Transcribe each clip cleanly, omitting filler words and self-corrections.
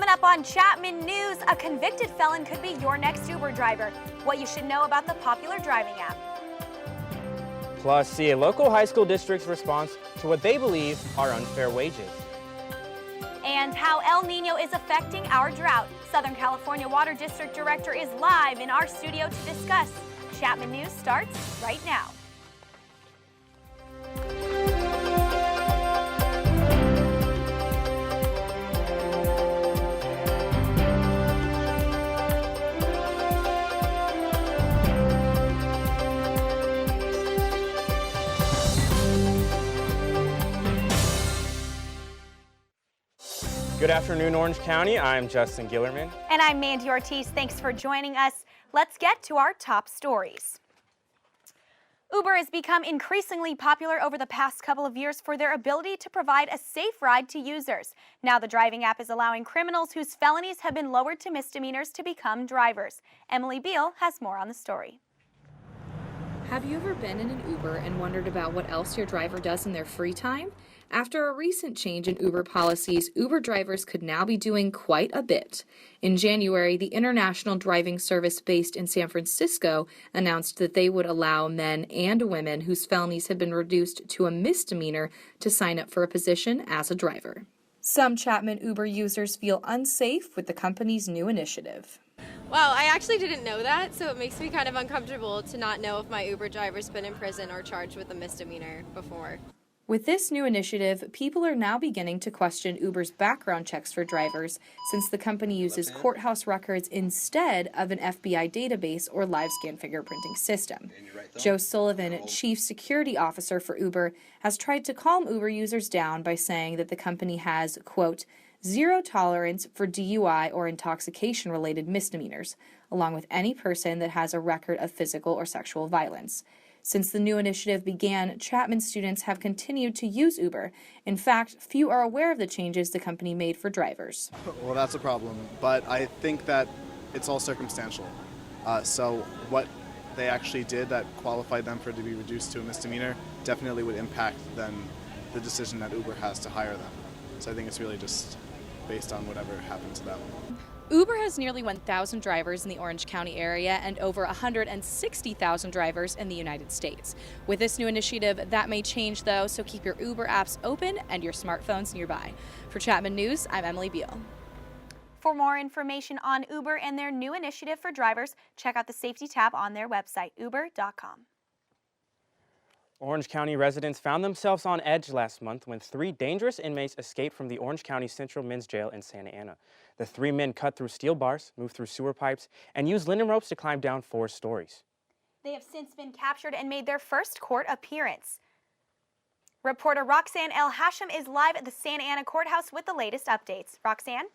Coming up on Chapman News, a convicted felon could be your next Uber driver. What you should know about the popular driving app. Plus, see a local high school district's response to what they believe are unfair wages. And how El Nino is affecting our drought. Southern California Water District Director is live in our studio to discuss. Chapman News starts right now. Good afternoon, Orange County. I'm Justin Gillerman. And I'm Mandy Ortiz. Thanks for joining us. Let's get to our top stories. Uber has become increasingly popular over the past couple of years for their ability to provide a safe ride to users. Now the driving app is allowing criminals whose felonies have been lowered to misdemeanors to become drivers. Emily Beal has more on the story. Have you ever been in an Uber and wondered about what else your driver does in their free time? After a recent change in Uber policies, Uber drivers could now be doing quite a bit. In January, the international driving service based in San Francisco announced that they would allow men and women whose felonies had been reduced to a misdemeanor to sign up for a position as a driver. Some Chapman Uber users feel unsafe with the company's new initiative. Wow, I actually didn't know that, so it makes me kind of uncomfortable to not know if my Uber driver's been in prison or charged with a misdemeanor before. With this new initiative, people are now beginning to question Uber's background checks for drivers, since the company uses courthouse records instead of an FBI database or live scan fingerprinting system. Joe Sullivan, chief security officer for Uber, has tried to calm Uber users down by saying that the company has, quote, zero tolerance for DUI or intoxication-related misdemeanors, along with any person that has a record of physical or sexual violence. Since the new initiative began, Chapman students have continued to use Uber. In fact, few are aware of the changes the company made for drivers. Well, that's a problem, but I think that it's all circumstantial. So what they actually did that qualified them for it to be reduced to a misdemeanor definitely would impact then the decision that Uber has to hire them. So I think it's really just based on whatever happened to them. Uber has nearly 1,000 drivers in the Orange County area and over 160,000 drivers in the United States. With this new initiative, that may change though, so keep your Uber apps open and your smartphones nearby. For Chapman News, I'm Emily Beal. For more information on Uber and their new initiative for drivers, check out the safety tab on their website, uber.com. Orange County residents found themselves on edge last month when 3 dangerous inmates escaped from the Orange County Central Men's Jail in Santa Ana. The 3 men cut through steel bars, moved through sewer pipes, and used linen ropes to climb down 4 stories. They have since been captured and made their first court appearance. Reporter Roxanne El Hashim is live at the Santa Ana courthouse with the latest updates. Roxanne?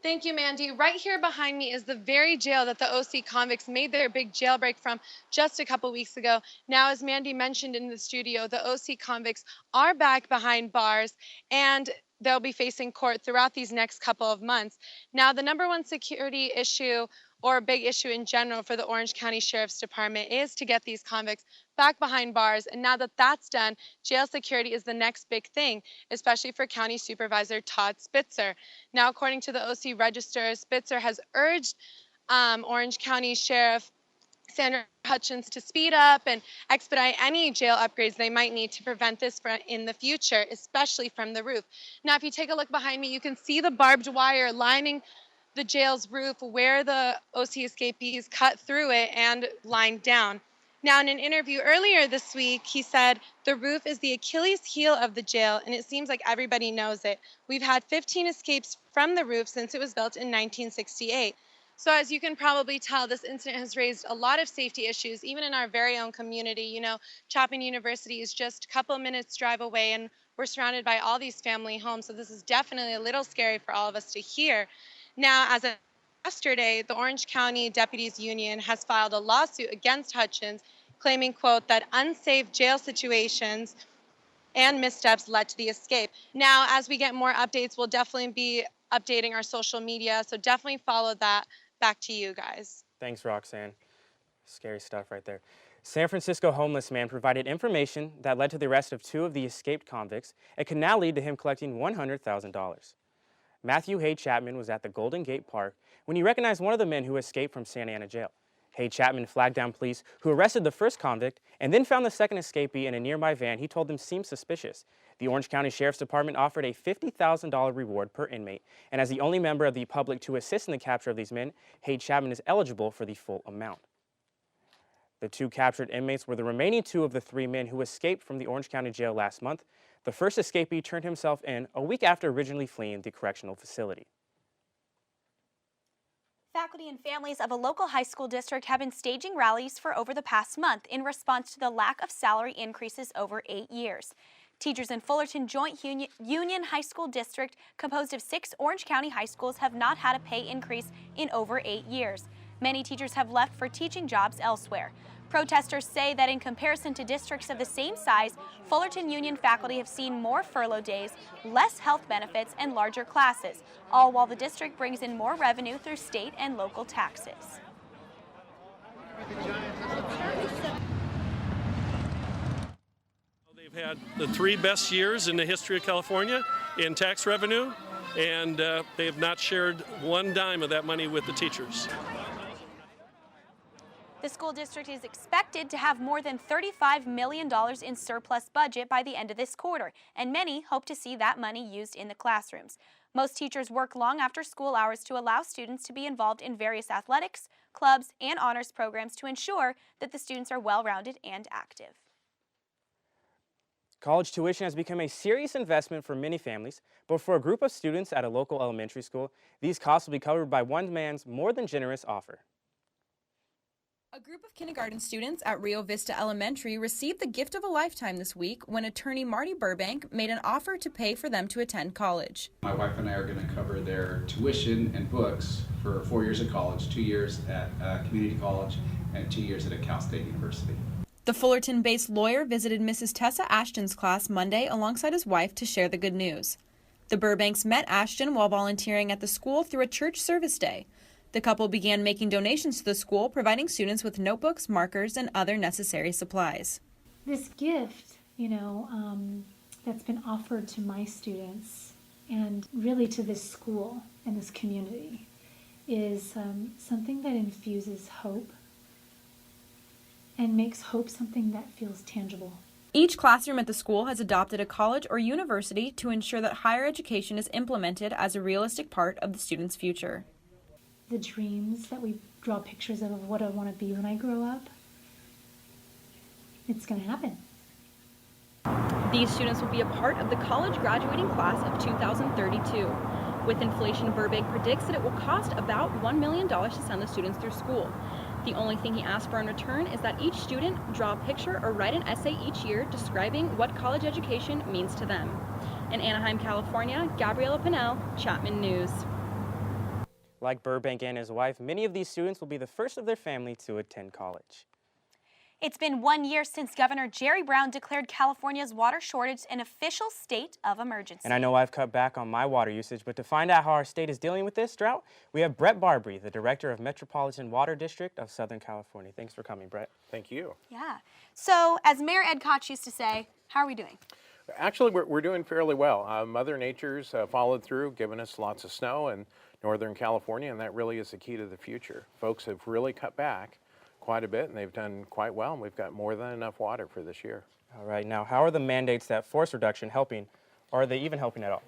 Thank you, Mandy. Right here behind me is the very jail that the OC convicts made their big jailbreak from just a couple weeks ago. Now, as Mandy mentioned in the studio, the OC convicts are back behind bars and they'll be facing court throughout these next couple of months. Now, the number one security issue or a big issue in general for the Orange County Sheriff's Department is to get these convicts back behind bars. And now that that's done, jail security is the next big thing, especially for County Supervisor Todd Spitzer. Now, according to the OC Register, Spitzer has urged Orange County Sheriff Sandra Hutchins to speed up and expedite any jail upgrades they might need to prevent this in the future, especially from the roof. Now, if you take a look behind me, you can see the barbed wire lining the jail's roof where the OC escapees cut through it and lined down. Now, in an interview earlier this week, he said, the roof is the Achilles heel of the jail, and it seems like everybody knows it. We've had 15 escapes from the roof since it was built in 1968. So as you can probably tell, this incident has raised a lot of safety issues, even in our very own community. You know, Chapman University is just a couple minutes drive away, and we're surrounded by all these family homes, so this is definitely a little scary for all of us to hear. Now, as of yesterday, the Orange County Deputies Union has filed a lawsuit against Hutchins, claiming, quote, that unsafe jail situations and missteps led to the escape. Now, as we get more updates, we'll definitely be updating our social media, so definitely follow that. Back to you guys. Thanks, Roxanne. Scary stuff right there. San Francisco homeless man provided information that led to the arrest of 2 of the escaped convicts. It could now lead to him collecting $100,000. Matthew Hay Chapman was at the Golden Gate Park when he recognized one of the men who escaped from Santa Ana jail. Hay Chapman flagged down police who arrested the first convict and then found the second escapee in a nearby van he told them seemed suspicious. The Orange County Sheriff's Department offered a $50,000 reward per inmate, and as the only member of the public to assist in the capture of these men, Hay Chapman is eligible for the full amount. The two captured inmates were the remaining two of the three men who escaped from the Orange County Jail last month. The first escapee turned himself in a week after originally fleeing the correctional facility. Faculty and families of a local high school district have been staging rallies for over the past month in response to the lack of salary increases over 8 years. Teachers in Fullerton Joint Union High School District, composed of 6 Orange County high schools, have not had a pay increase in over 8 years. Many teachers have left for teaching jobs elsewhere. Protesters say that in comparison to districts of the same size, Fullerton Union faculty have seen more furlough days, less health benefits, and larger classes, all while the district brings in more revenue through state and local taxes. They've had the 3 best years in the history of California in tax revenue, and they have not shared one dime of that money with the teachers. The school district is expected to have more than $35 million in surplus budget by the end of this quarter, and many hope to see that money used in the classrooms. Most teachers work long after school hours to allow students to be involved in various athletics, clubs, and honors programs to ensure that the students are well-rounded and active. College tuition has become a serious investment for many families, but for a group of students at a local elementary school, these costs will be covered by one man's more than generous offer. A group of kindergarten students at Rio Vista Elementary received the gift of a lifetime this week when attorney Marty Burbank made an offer to pay for them to attend college. My wife and I are going to cover their tuition and books for 4 years of college, 2 years at community college, and 2 years at a Cal State University. The Fullerton-based lawyer visited Mrs. Tessa Ashton's class Monday alongside his wife to share the good news. The Burbanks met Ashton while volunteering at the school through a church service day. The couple began making donations to the school, providing students with notebooks, markers, and other necessary supplies. This gift, that's been offered to my students and really to this school and this community is something that infuses hope and makes hope something that feels tangible. Each classroom at the school has adopted a college or university to ensure that higher education is implemented as a realistic part of the student's future. The dreams that we draw pictures of what I want to be when I grow up, it's going to happen. These students will be a part of the college graduating class of 2032. With inflation, Burbank predicts that it will cost about $1 million to send the students through school. The only thing he asks for in return is that each student draw a picture or write an essay each year describing what college education means to them. In Anaheim, California, Gabriela Pinnell, Chapman News. Like Burbank and his wife, many of these students will be the first of their family to attend college. It's been 1 year since Governor Jerry Brown declared California's water shortage an official state of emergency. And I know I've cut back on my water usage, but to find out how our state is dealing with this drought, we have Brett Barbary, the director of Metropolitan Water District of Southern California. Thanks for coming, Brett. Thank you. Yeah. So, as Mayor Ed Koch used to say, how are we doing? Actually, we're doing fairly well. Mother Nature's followed through, giving us lots of snow in Northern California, and that really is the key to the future. Folks have really cut back quite a bit, and they've done quite well, and we've got more than enough water for this year. All right, now how are the mandates that force reduction helping, or are they even helping at all?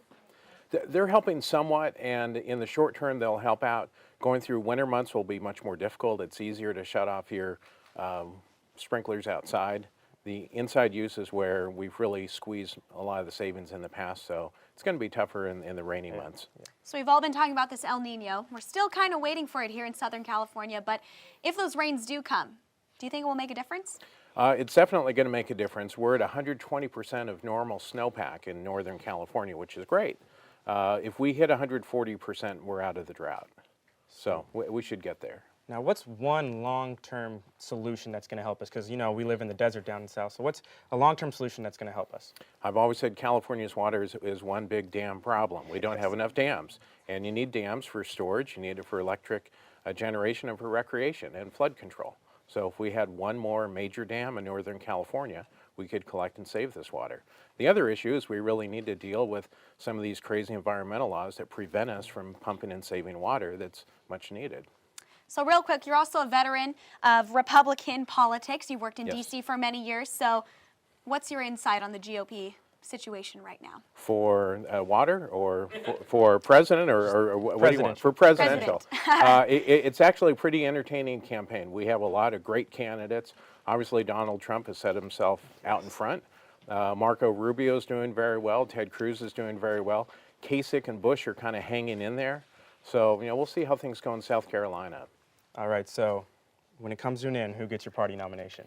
They're helping somewhat, and in the short term, they'll help out. Going through winter months will be much more difficult. It's easier to shut off your sprinklers outside. The inside use is where we've really squeezed a lot of the savings in the past, so it's going to be tougher in the rainy months. Yeah. So we've all been talking about this El Nino. We're still kind of waiting for it here in Southern California, but if those rains do come, do you think it will make a difference? It's definitely going to make a difference. We're at 120% of normal snowpack in Northern California, which is great. If we hit 140%, we're out of the drought. So we should get there. Now, what's one long-term solution that's going to help us? Because, we live in the desert down in the south. So what's a long-term solution that's going to help us? I've always said California's water is one big dam problem. We don't have enough dams. And you need dams for storage. You need it for electric generation and for recreation and flood control. So if we had one more major dam in Northern California, we could collect and save this water. The other issue is we really need to deal with some of these crazy environmental laws that prevent us from pumping and saving water that's much needed. So real quick, you're also a veteran of Republican politics. You worked in Yes. D.C. for many years. So what's your insight on the GOP situation right now? For water or for president or what do you want? For presidential. It's actually a pretty entertaining campaign. We have a lot of great candidates. Obviously, Donald Trump has set himself out in front. Marco Rubio's doing very well. Ted Cruz is doing very well. Kasich and Bush are kind of hanging in there. So, we'll see how things go in South Carolina. All right, so when it comes to an end, who gets your party nomination?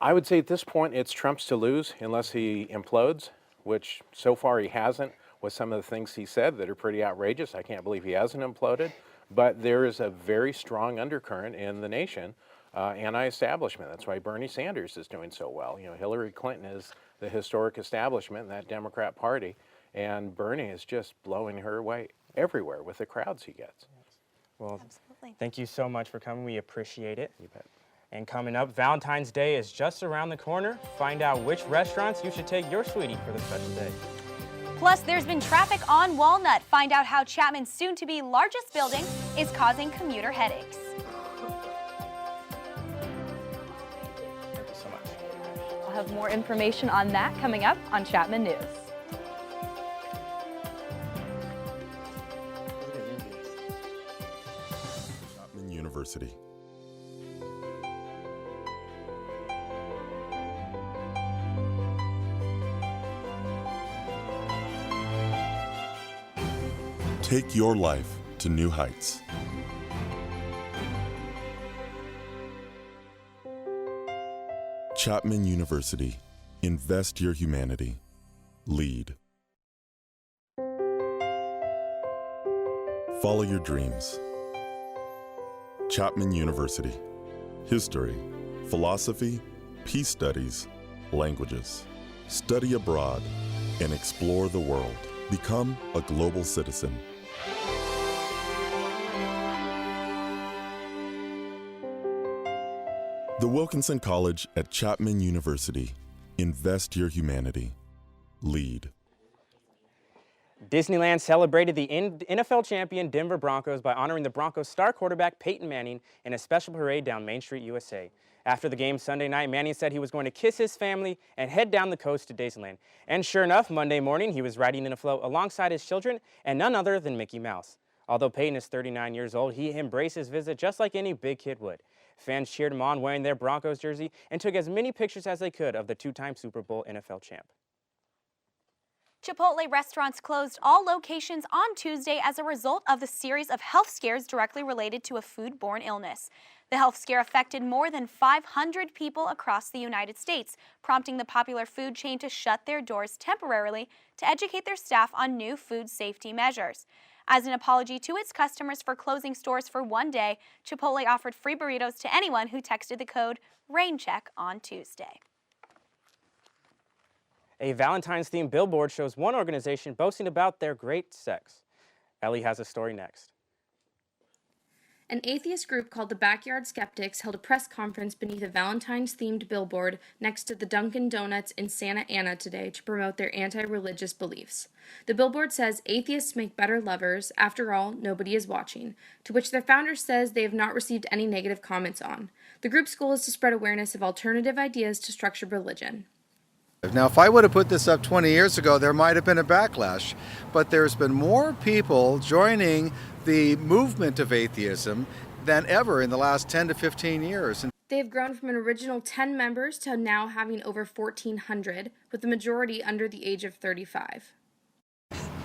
I would say at this point it's Trump's to lose unless he implodes, which so far he hasn't with some of the things he said that are pretty outrageous. I can't believe he hasn't imploded. But there is a very strong undercurrent in the nation, anti-establishment. That's why Bernie Sanders is doing so well. Hillary Clinton is the historic establishment in that Democrat Party, and Bernie is just blowing her away everywhere with the crowds he gets. Well, Absolutely. thank you so much for coming. We appreciate it. You bet. And coming up, Valentine's Day is just around the corner. Find out which restaurants you should take your sweetie for the special day. Plus, there's been traffic on Walnut. Find out how Chapman's soon-to-be largest building is causing commuter headaches. Thank you so much. I'll have more information on that coming up on Chapman News. Chapman University. Take your life to new heights. Chapman University. Invest your humanity. Lead. Follow your dreams. Chapman University. History, philosophy, peace studies, languages. Study abroad and explore the world. Become a global citizen. The Wilkinson College at Chapman University. Invest your humanity. Lead. Disneyland celebrated the NFL champion Denver Broncos by honoring the Broncos' star quarterback Peyton Manning in a special parade down Main Street, USA. After the game Sunday night, Manning said he was going to kiss his family and head down the coast to Disneyland. And sure enough, Monday morning, he was riding in a float alongside his children and none other than Mickey Mouse. Although Peyton is 39 years old, he embraced his visit just like any big kid would. Fans cheered him on wearing their Broncos jersey and took as many pictures as they could of the two-time Super Bowl NFL champ. Chipotle restaurants closed all locations on Tuesday as a result of the series of health scares directly related to a food-borne illness. The health scare affected more than 500 people across the United States, prompting the popular food chain to shut their doors temporarily to educate their staff on new food safety measures. As an apology to its customers for closing stores for one day, Chipotle offered free burritos to anyone who texted the code RAINCHECK on Tuesday. A Valentine's-themed billboard shows one organization boasting about their great sex. Ellie has a story next. An atheist group called the Backyard Skeptics held a press conference beneath a Valentine's-themed billboard next to the Dunkin' Donuts in Santa Ana today to promote their anti-religious beliefs. The billboard says atheists make better lovers, after all, nobody is watching, to which their founder says they have not received any negative comments on. The group's goal is to spread awareness of alternative ideas to structured religion. Now, if I would have put this up 20 years ago, there might have been a backlash, but there's been more people joining the movement of atheism than ever in the last 10 to 15 years. They have grown from an original 10 members to now having over 1,400, with the majority under the age of 35.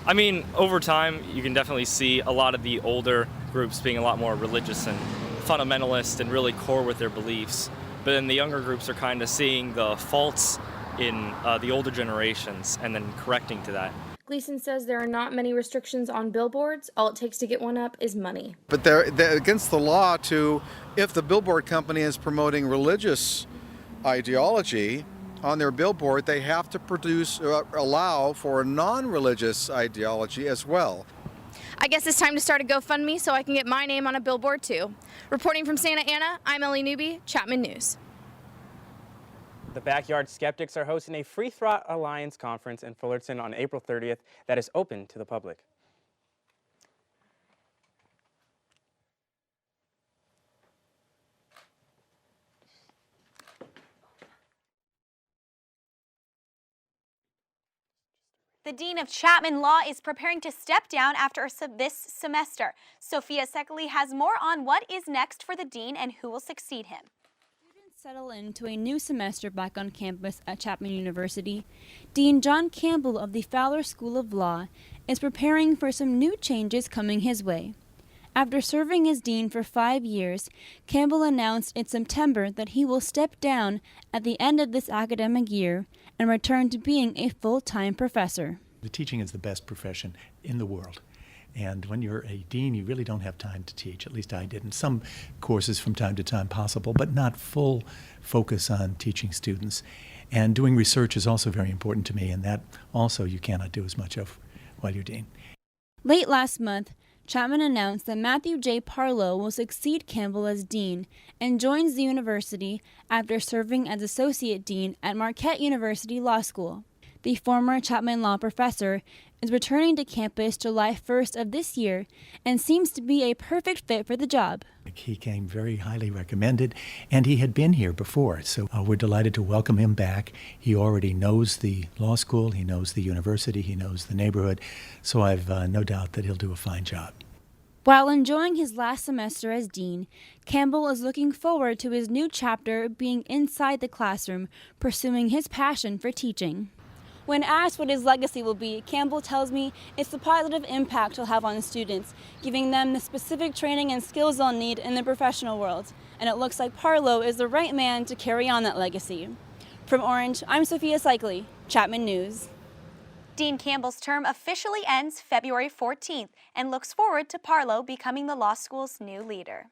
I mean, over time, you can definitely see a lot of the older groups being a lot more religious and fundamentalist and really core with their beliefs. But then the younger groups are kind of seeing the faults in the older generations and then correcting to that. Gleason says there are not many restrictions on billboards. All it takes to get one up is money. But they're against the law to, if the billboard company is promoting religious ideology on their billboard, they have to allow for a non-religious ideology as well. I guess it's time to start a GoFundMe so I can get my name on a billboard too. Reporting from Santa Ana, I'm Ellie Newby, Chapman News. The Backyard Skeptics are hosting a Free Thought Alliance conference in Fullerton on April 30th that is open to the public. The Dean of Chapman Law is preparing to step down after this semester. Sophia Sekeli has more on what is next for the dean and who will succeed him. Students settle into a new semester back on campus at Chapman University. Dean John Campbell of the Fowler School of Law is preparing for some new changes coming his way. After serving as dean for 5 years, Campbell announced in September that he will step down at the end of this academic year and return to being a full-time professor. The teaching is the best profession in the world. And when you're a dean, you really don't have time to teach. At least I didn't. Some courses from time to time possible, but not full focus on teaching students. And doing research is also very important to me, and that also you cannot do as much of while you're dean. Late last month, Chapman announced that Matthew J. Parlow will succeed Campbell as dean and joins the university after serving as associate dean at Marquette University Law School. The former Chapman Law professor is returning to campus July 1st of this year and seems to be a perfect fit for the job. He came very highly recommended, and he had been here before, so we're delighted to welcome him back. He already knows the law school, he knows the university, he knows the neighborhood, so I've no doubt that he'll do a fine job. While enjoying his last semester as dean, Campbell is looking forward to his new chapter being inside the classroom, pursuing his passion for teaching. When asked what his legacy will be, Campbell tells me it's the positive impact he'll have on students, giving them the specific training and skills they'll need in the professional world. And it looks like Parlow is the right man to carry on that legacy. From Orange, I'm Sophia Sekeli, Chapman News. Dean Campbell's term officially ends February 14th and looks forward to Parlow becoming the law school's new leader.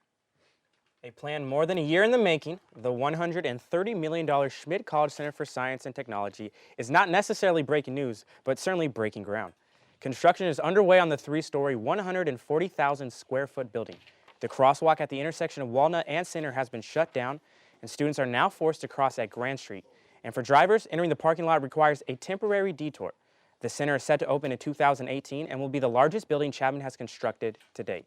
A plan more than a year in the making, the $130 million Schmidt College Center for Science and Technology is not necessarily breaking news, but certainly breaking ground. Construction is underway on the 3-story, 140,000 square foot building. The crosswalk at the intersection of Walnut and Center has been shut down, and students are now forced to cross at Grand Street. And for drivers, entering the parking lot requires a temporary detour. The center is set to open in 2018 and will be the largest building Chapman has constructed to date.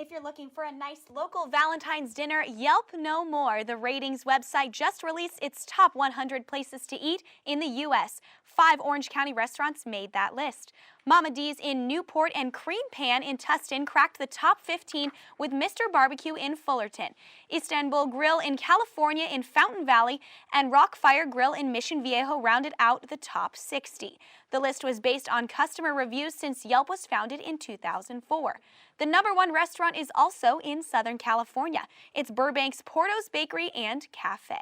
If you're looking for a nice local Valentine's dinner, Yelp no more. The ratings website just released its top 100 places to eat in the U.S. 5 Orange County restaurants made that list. Mama D's in Newport and Cream Pan in Tustin cracked the top 15 with Mr. Barbecue in Fullerton. Istanbul Grill in California in Fountain Valley and Rockfire Grill in Mission Viejo rounded out the top 60. The list was based on customer reviews since Yelp was founded in 2004. The #1 restaurant is also in Southern California. It's Burbank's Porto's Bakery and Cafe.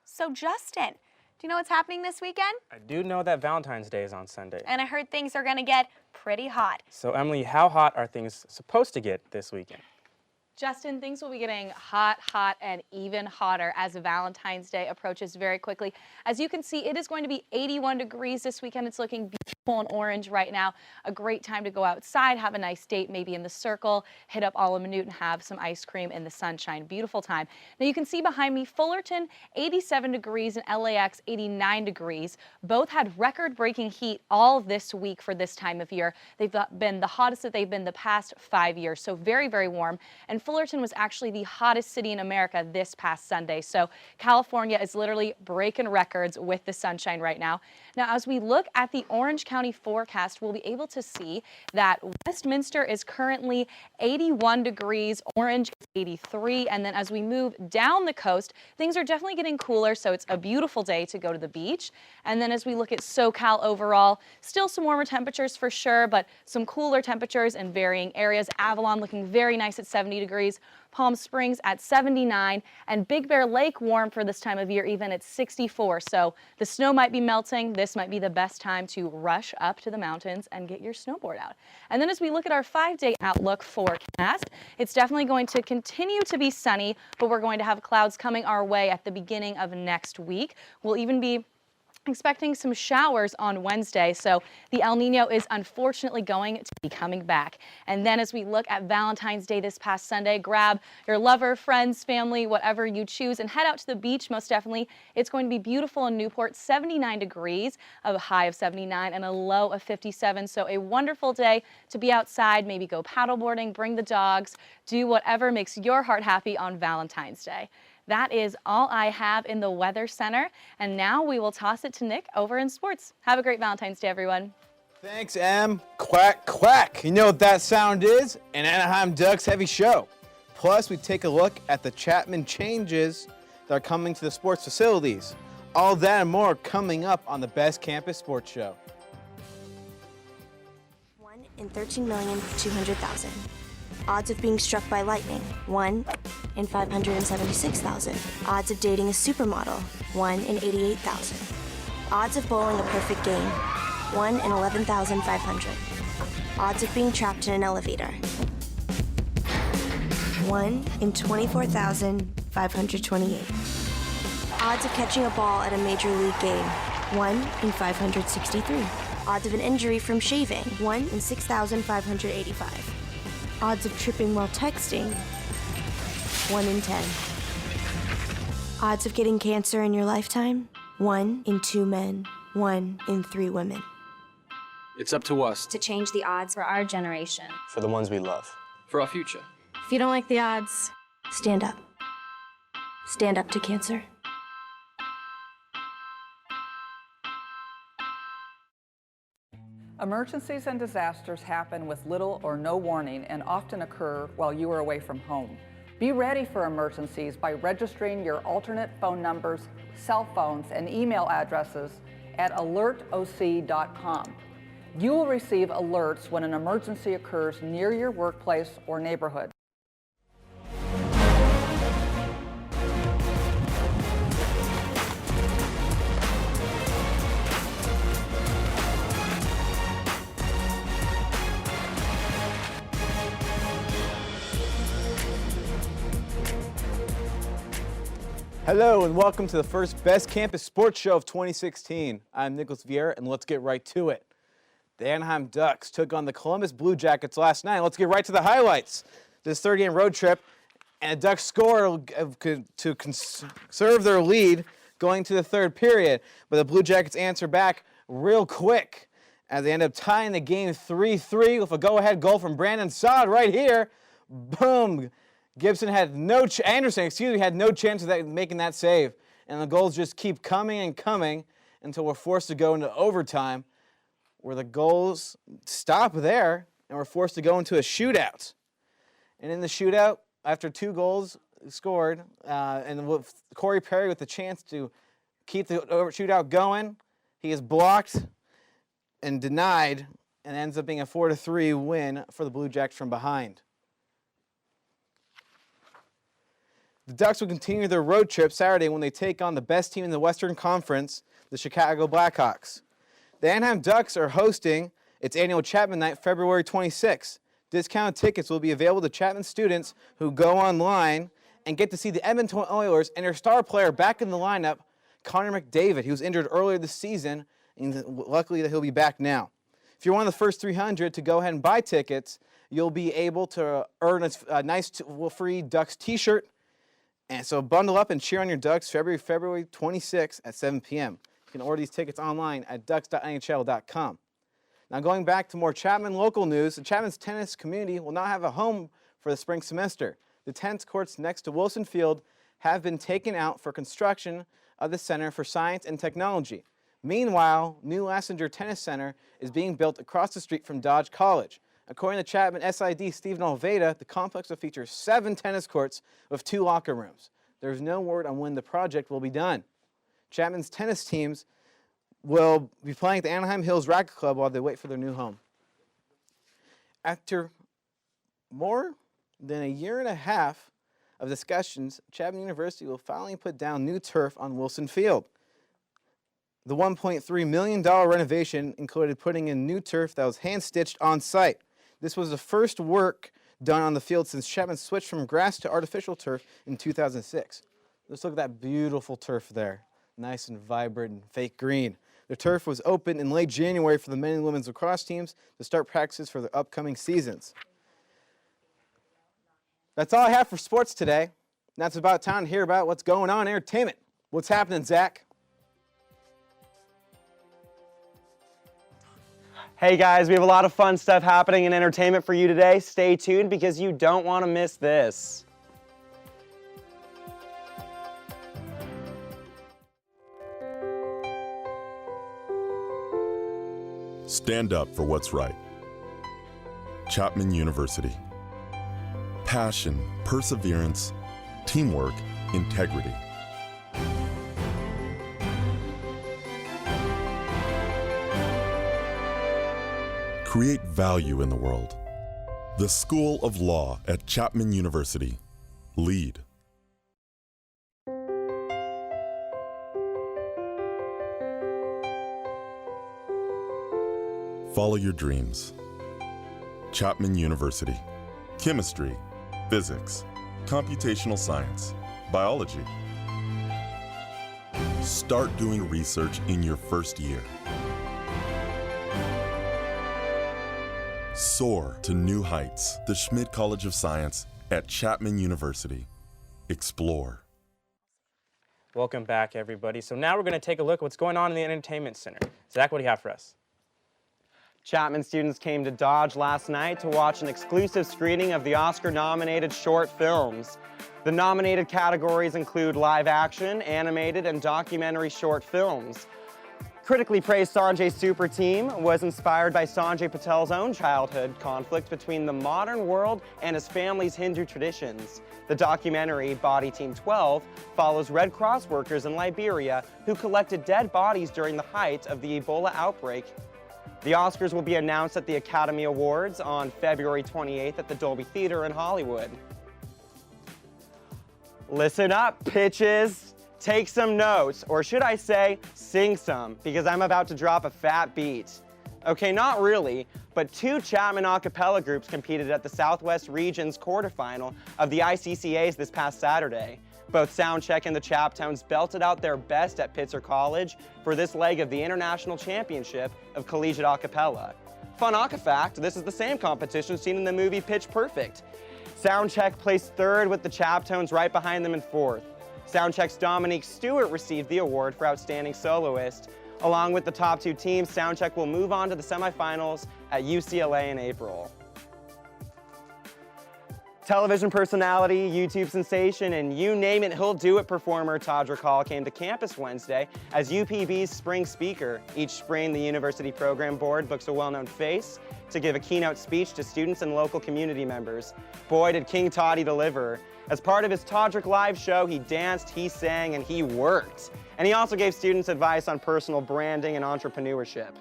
So Justin, do you know what's happening this weekend? I do know that Valentine's Day is on Sunday. And I heard things are going to get pretty hot. So Emily, how hot are things supposed to get this weekend? Justin, things will be getting hot, and even hotter as Valentine's Day approaches very quickly. As you can see, it is going to be 81 degrees this weekend. It's looking beautiful and orange right now. A great time to go outside, have a nice date, maybe in the Circle, hit up Olive Minute and have some ice cream in the sunshine. Beautiful time. Now you can see behind me, Fullerton, 87 degrees and LAX, 89 degrees. Both had record-breaking heat all this week for this time of year. They've been the hottest that they've been the past 5 years, so very, very warm. And Fullerton was actually the hottest city in America this past Sunday. So California is literally breaking records with the sunshine right now. Now, as we look at the Orange County forecast, we'll be able to see that Westminster is currently 81 degrees, Orange 83. And then as we move down the coast, things are definitely getting cooler. So it's a beautiful day to go to the beach. And then as we look at SoCal overall, still some warmer temperatures for sure, but some cooler temperatures in varying areas. Avalon looking very nice at 70 degrees. Palm Springs at 79, and Big Bear Lake warm for this time of year, even at 64. So the snow might be melting. This might be the best time to rush up to the mountains and get your snowboard out. And then as we look at our 5-day outlook forecast, it's definitely going to continue to be sunny, but we're going to have clouds coming our way at the beginning of next week. We'll even be expecting some showers on Wednesday, so the El Nino is unfortunately going to be coming back. And then as we look at Valentine's Day this past Sunday, grab your lover, friends, family, whatever you choose, and head out to the beach. Most definitely, it's going to be beautiful in Newport, 79 degrees, a high of 79 and a low of 57. So a wonderful day to be outside, maybe go paddleboarding, bring the dogs, do whatever makes your heart happy on Valentine's Day. That is all I have in the Weather Center. And now we will toss it to Nick over in sports. Have a great Valentine's Day, everyone. Thanks, Em. Quack, quack. You know what that sound is? An Anaheim Ducks heavy show. Plus, we take a look at the Chapman changes that are coming to the sports facilities. All that and more coming up on the Best Campus Sports Show. 1 in 13,200,000. Odds of being struck by lightning, 1 in 576,000. Odds of dating a supermodel, 1 in 88,000. Odds of bowling a perfect game, 1 in 11,500. Odds of being trapped in an elevator, 1 in 24,528. Odds of catching a ball at a major league game, 1 in 563. Odds of an injury from shaving, 1 in 6,585. Odds of tripping while texting, 1 in 10. Odds of getting cancer in your lifetime, 1 in 2 men, 1 in 3 women. It's up to us. To change the odds for our generation. For the ones we love. For our future. If you don't like the odds, stand up. Stand up to cancer. Emergencies and disasters happen with little or no warning and often occur while you are away from home. Be ready for emergencies by registering your alternate phone numbers, cell phones, and email addresses at alertoc.com. You will receive alerts when an emergency occurs near your workplace or neighborhood. Hello and welcome to the first Best Campus Sports Show of 2016. I'm Nicholas Vieira and let's get right to it. The Anaheim Ducks took on the Columbus Blue Jackets last night. Let's get right to the highlights. This third-game road trip, and the Ducks score to conserve their lead going to the third period. But the Blue Jackets answer back real quick as they end up tying the game 3-3 with a go-ahead goal from Brandon Saad right here. Boom! Anderson had no chance of making that save. And the goals just keep coming and coming until we're forced to go into overtime, where the goals stop there and we're forced to go into a shootout. And in the shootout, after 2 goals scored, and with Corey Perry with the chance to keep the shootout going, he is blocked and denied, and ends up being a 4-3 win for the Blue Jackets from behind. The Ducks will continue their road trip Saturday when they take on the best team in the Western Conference, the Chicago Blackhawks. The Anaheim Ducks are hosting its annual Chapman Night February 26th. Discounted tickets will be available to Chapman students who go online and get to see the Edmonton Oilers and their star player back in the lineup, Connor McDavid. He was injured earlier this season, and luckily that he'll be back now. If you're one of the first 300 to go ahead and buy tickets, you'll be able to earn a nice free Ducks t-shirt. And so bundle up and cheer on your Ducks February 26th at 7 p.m. You can order these tickets online at ducks.nhl.com. Now going back to more Chapman local news, the Chapman's tennis community will not have a home for the spring semester. The tennis courts next to Wilson Field have been taken out for construction of the Center for Science and Technology. Meanwhile, new Lassinger Tennis Center is being built across the street from Dodge College. According to Chapman SID Stephen Olveda, the complex will feature 7 tennis courts with 2 locker rooms. There's no word on when the project will be done. Chapman's tennis teams will be playing at the Anaheim Hills Racquet Club while they wait for their new home. After more than a year and a half of discussions, Chapman University will finally put down new turf on Wilson Field. The $1.3 million renovation included putting in new turf that was hand-stitched on site. This was the first work done on the field since Chapman switched from grass to artificial turf in 2006. Let's look at that beautiful turf there. Nice and vibrant and fake green. The turf was open in late January for the men and women's lacrosse teams to start practices for the upcoming seasons. That's all I have for sports today. Now it's about time to hear about what's going on in entertainment. What's happening, Zach? Hey guys, we have a lot of fun stuff happening in entertainment for you today. Stay tuned because you don't want to miss this. Stand up for what's right. Chapman University. Passion, perseverance, teamwork, integrity. Create value in the world. The School of Law at Chapman University. Lead. Follow your dreams. Chapman University. Chemistry, physics, computational science, biology. Start doing research in your first year. Soar to new heights. The Schmidt College of Science at Chapman University. Explore. Welcome back, everybody. So now we're going to take a look at what's going on in the Entertainment Center. Zach, what do you have for us? Chapman students came to Dodge last night to watch an exclusive screening of the Oscar-nominated short films. The nominated categories include live action, animated, and documentary short films. Critically praised Sanjay's Super Team was inspired by Sanjay Patel's own childhood conflict between the modern world and his family's Hindu traditions. The documentary, Body Team 12, follows Red Cross workers in Liberia who collected dead bodies during the height of the Ebola outbreak. The Oscars will be announced at the Academy Awards on February 28th at the Dolby Theater in Hollywood. Listen up, pitches. Take some notes, or should I say, sing some, because I'm about to drop a fat beat. Okay, not really, but two Chapman a cappella groups competed at the Southwest Region's quarterfinal of the ICCAs this past Saturday. Both Soundcheck and the Chaptowns belted out their best at Pitzer College for this leg of the International Championship of Collegiate a cappella. Fun Aka fact, this is the same competition seen in the movie Pitch Perfect. Soundcheck placed third with the Chaptowns right behind them in fourth. Soundcheck's Dominique Stewart received the award for Outstanding Soloist. Along with the top two teams, Soundcheck will move on to the semifinals at UCLA in April. Television personality, YouTube sensation, and you name it, he'll do it performer Todrick Hall came to campus Wednesday as UPB's spring speaker. Each spring, the University Program Board books a well-known face to give a keynote speech to students and local community members. Boy, did King Toddy deliver. As part of his Todrick Live show, he danced, he sang, and he worked. And he also gave students advice on personal branding and entrepreneurship.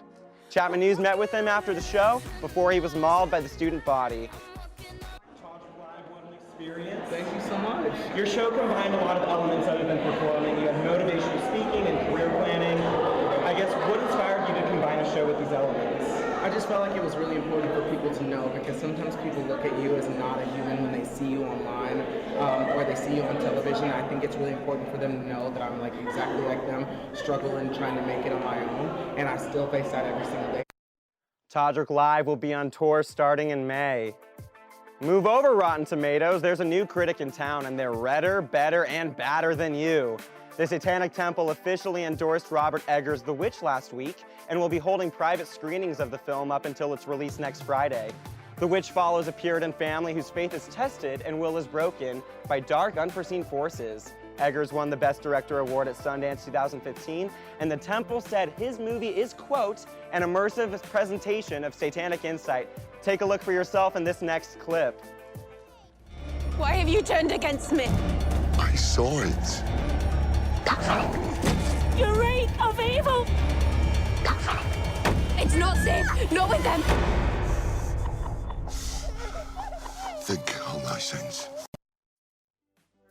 Chapman News met with him after the show before he was mauled by the student body. Thank you so much. Your show combined a lot of elements other than performing. You had motivational speaking and career planning. I guess what inspired you to combine a show with these elements? I just felt like it was really important for people to know, because sometimes people look at you as not a human when they see you online or they see you on television. I think it's really important for them to know that I'm like exactly like them, struggling, trying to make it on my own, and I still face that every single day. Todrick Live will be on tour starting in May. Move over, Rotten Tomatoes. There's a new critic in town, and they're redder, better, and badder than you. The Satanic Temple officially endorsed Robert Eggers' The Witch last week and will be holding private screenings of the film up until its release next Friday. The Witch follows a Puritan family whose faith is tested and will is broken by dark, unforeseen forces. Eggers won the Best Director award at Sundance 2015, and the Temple said his movie is, quote, an immersive presentation of satanic insight. Take a look for yourself in this next clip. Why have you turned against me? I saw it. Your reign of evil! It's not safe, not with them! Think on thy sins.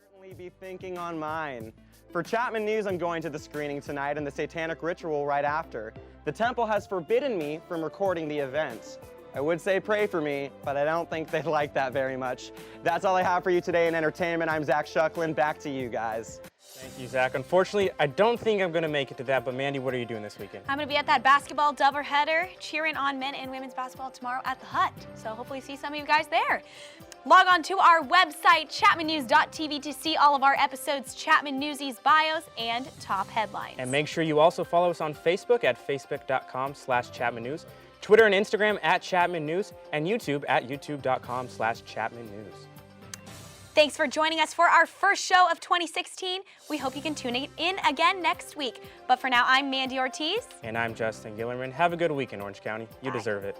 Certainly be thinking on mine. For Chapman News, I'm going to the screening tonight and the Satanic Ritual right after. The Temple has forbidden me from recording the event. I would say pray for me, but I don't think they'd like that very much. That's all I have for you today in entertainment. I'm Zach Shucklin. Back to you guys. Thank you, Zach. Unfortunately, I don't think I'm going to make it to that, but Mandy, what are you doing this weekend? I'm going to be at that basketball doubleheader, cheering on men and women's basketball tomorrow at the Hut. So hopefully see some of you guys there. Log on to our website, chapmannews.tv, to see all of our episodes, Chapman Newsies bios, and top headlines. And make sure you also follow us on Facebook at facebook.com/Chapman News, Twitter and Instagram at Chapman News, and YouTube at youtube.com/Chapman News. Thanks for joining us for our first show of 2016. We hope you can tune in again next week. But for now, I'm Mandy Ortiz. And I'm Justin Gillerman. Have a good week in Orange County. You deserve it.